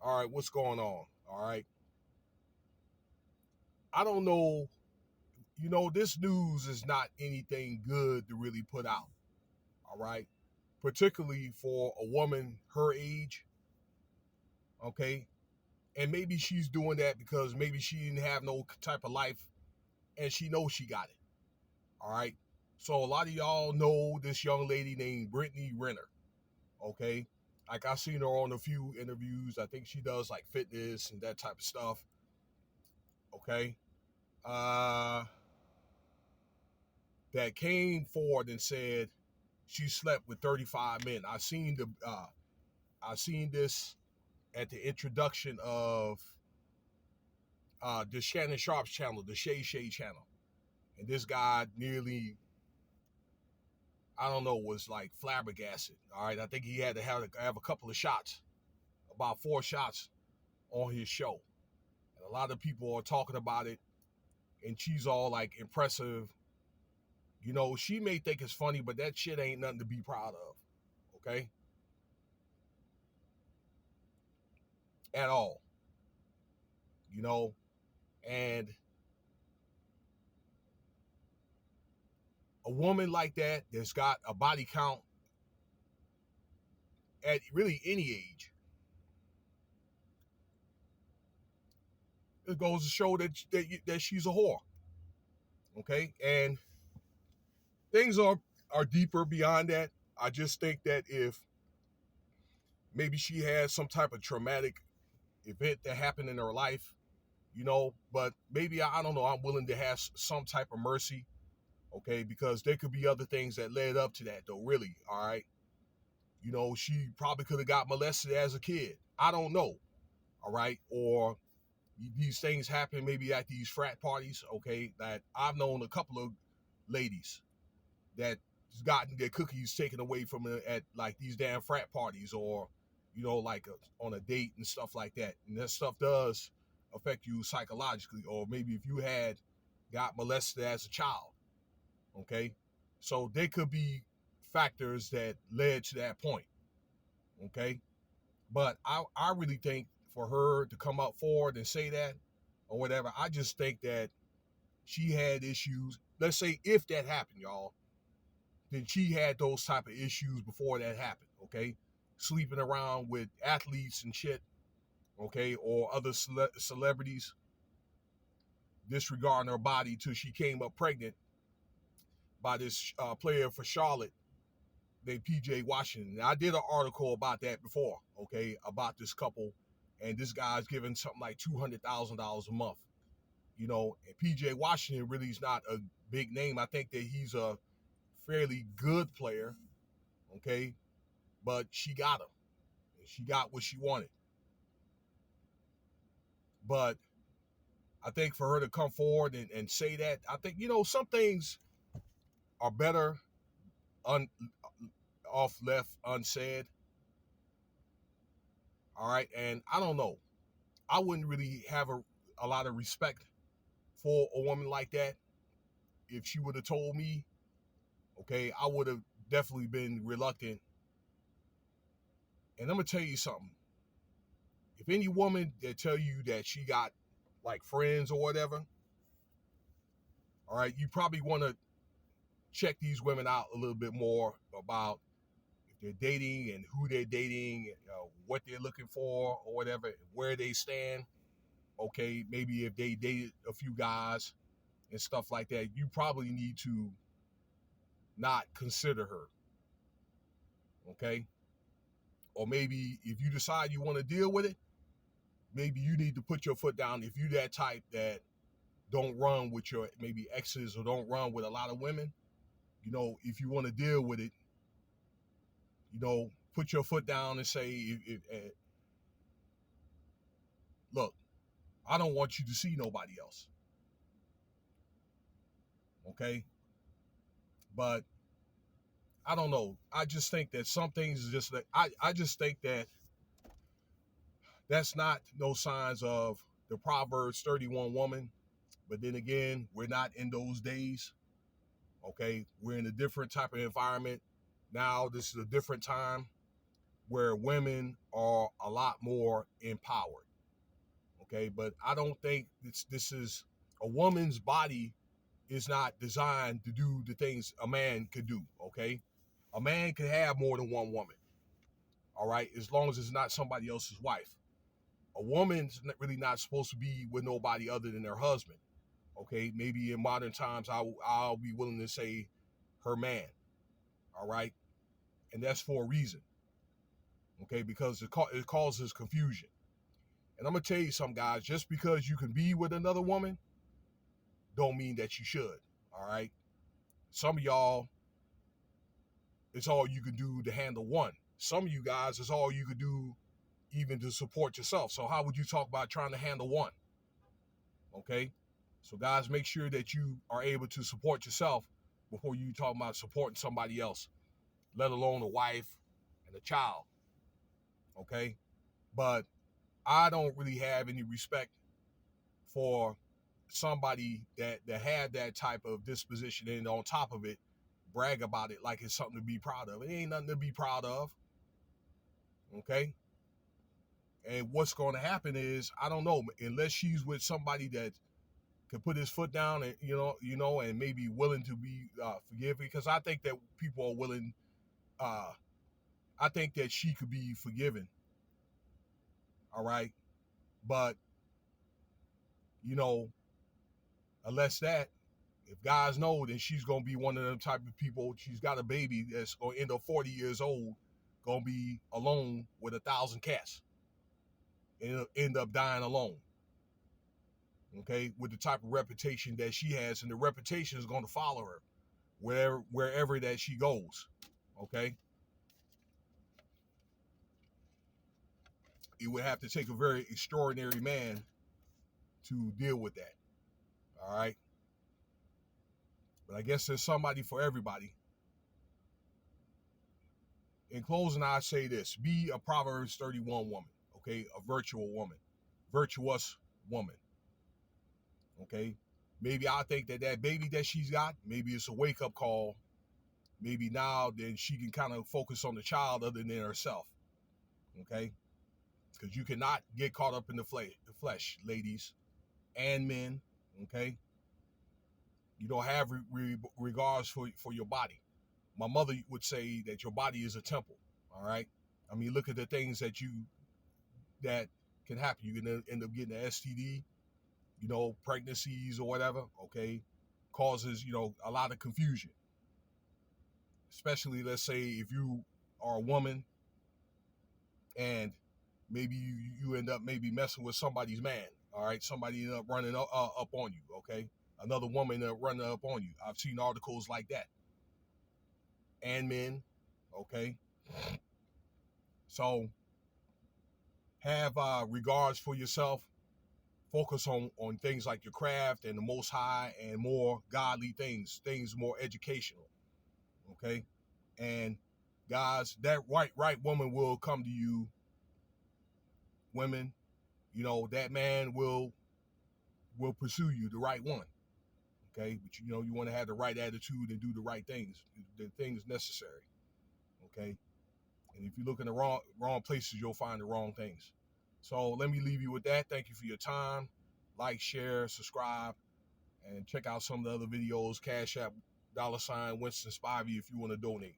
All right, what's going on? All right. I don't know. This news is not anything good to really put out. All right. Particularly for a woman her age. Okay. And maybe she's doing that because maybe she didn't have no type of life and she knows she got it. All right. So a lot of y'all know this young lady named Brittany Renner. Okay. Like I seen her on a few interviews. I think she does like fitness and that type of stuff. Okay. Uh that came forward and said she slept with 35 men. I seen this at the introduction of the Shannon Sharp's channel, the Shay Shay channel. And this guy nearly, I don't know, was like flabbergasted. All right. I think he had to have a couple of shots, about 4 shots on his show. And a lot of people are talking about it, and she's all like impressive. She may think it's funny, but that shit ain't nothing to be proud of. Okay. At all. You know, and a woman like that that's got a body count at really any age, it goes to show that she's a whore. Okay, and things are deeper beyond that. I just think that if maybe she has some type of traumatic event that happened in her life, but maybe I don't know. I'm willing to have some type of mercy. Okay, because there could be other things that led up to that, though. Really, all right. She probably could have got molested as a kid. I don't know. All right, or these things happen maybe at these frat parties. Okay, that I've known a couple of ladies that gotten their cookies taken away from them at like these damn frat parties, or like on a date and stuff like that. And that stuff does affect you psychologically, or maybe if you had got molested as a child. Okay, so there could be factors that led to that point. Okay, but I really think for her to come up forward and say that or whatever, I just think that she had issues. Let's say if that happened, y'all, then she had those type of issues before that happened. Okay, sleeping around with athletes and shit. Okay, or other celebrities, disregarding her body till she came up pregnant by this player for Charlotte named PJ Washington. Now, I did an article about that before, okay, about this couple, and this guy's giving something like $200,000 a month. And PJ Washington really is not a big name. I think that he's a fairly good player, okay, but she got him. She got what she wanted. But I think for her to come forward and say that, I think, some things are better off left unsaid. All right. And I don't know. I wouldn't really have a lot of respect for a woman like that. If she would have told me, okay, I would have definitely been reluctant. And I'm going to tell you something. If any woman that tell you that she got like friends or whatever, all right, you probably want to check these women out a little bit more about if they're dating and who they're dating, what they're looking for or whatever, where they stand. Okay, maybe if they dated a few guys and stuff like that, you probably need to not consider her. Okay, or maybe if you decide you want to deal with it, maybe you need to put your foot down. If you that type that don't run with your maybe exes or don't run with a lot of women, if you want to deal with it, put your foot down and say, look, I don't want you to see nobody else. Okay? But I don't know. I just think that some things is just like, I just think that that's not no signs of the Proverbs 31 woman. But then again, we're not in those days. Okay? We're in a different type of environment. Now, this is a different time. where women are a lot more empowered. Okay, but I don't think this is a woman's body is not designed to do the things a man could do. Okay, a man can have more than one woman. All right, as long as it's not somebody else's wife. A woman's really not supposed to be with nobody other than her husband. Okay, maybe in modern times I'll be willing to say her man. All right, and that's for a reason. Okay, because it causes confusion. And I'm gonna tell you something, guys. Just because you can be with another woman, don't mean that you should. All right. Some of y'all, it's all you can do to handle one. Some of you guys, it's all you can do even to support yourself. So how would you talk about trying to handle one? Okay. So guys, make sure that you are able to support yourself before you talk about supporting somebody else, let alone a wife and a child. Okay. But I don't really have any respect for somebody that had that type of disposition and on top of it brag about it like it's something to be proud of. It ain't nothing to be proud of. Okay. And what's going to happen is, I don't know, unless she's with somebody that can put his foot down and and maybe willing to be forgiving, because I think that people are willing. I think that she could be forgiven. All right, but you know, unless that, if guys know, then she's gonna be one of them type of people. She's got a baby that's gonna end up 40 years old, gonna be alone with 1,000 cats, and end up dying alone. Okay, with the type of reputation that she has, and the reputation is gonna follow her wherever that she goes. Okay, it would have to take a very extraordinary man to deal with that. All right, but I guess there's somebody for everybody. In closing, I say this: be a Proverbs 31 woman. Okay, a virtual woman, virtuous woman. Okay, maybe I think that baby that she's got, maybe it's a wake up call. Maybe now then she can kind of focus on the child other than herself. Okay, because you cannot get caught up in the flesh, ladies and men. Okay, you don't have regards for your body. My mother would say that your body is a temple. All right, I mean, look at the things that can happen. You can end up getting an STD, pregnancies or whatever. Okay, causes a lot of confusion, especially, let's say, if you are a woman and maybe you end up maybe messing with somebody's man. All right, somebody end up running up on you. Okay, another woman running up on you. I've seen articles like that. And men. Okay, so have regards for yourself. Focus on things like your craft and the Most High and more godly things more educational. Okay, and guys, that right woman will come to you. Women, that man will pursue you, the right one. Okay, but you want to have the right attitude and do the right things, the things necessary. Okay, and if you look in the wrong places, you'll find the wrong things. So let me leave you with that. Thank you for your time. Like, share, subscribe, and check out some of the other videos. Cash App, $ Winston Spivey if you want to donate.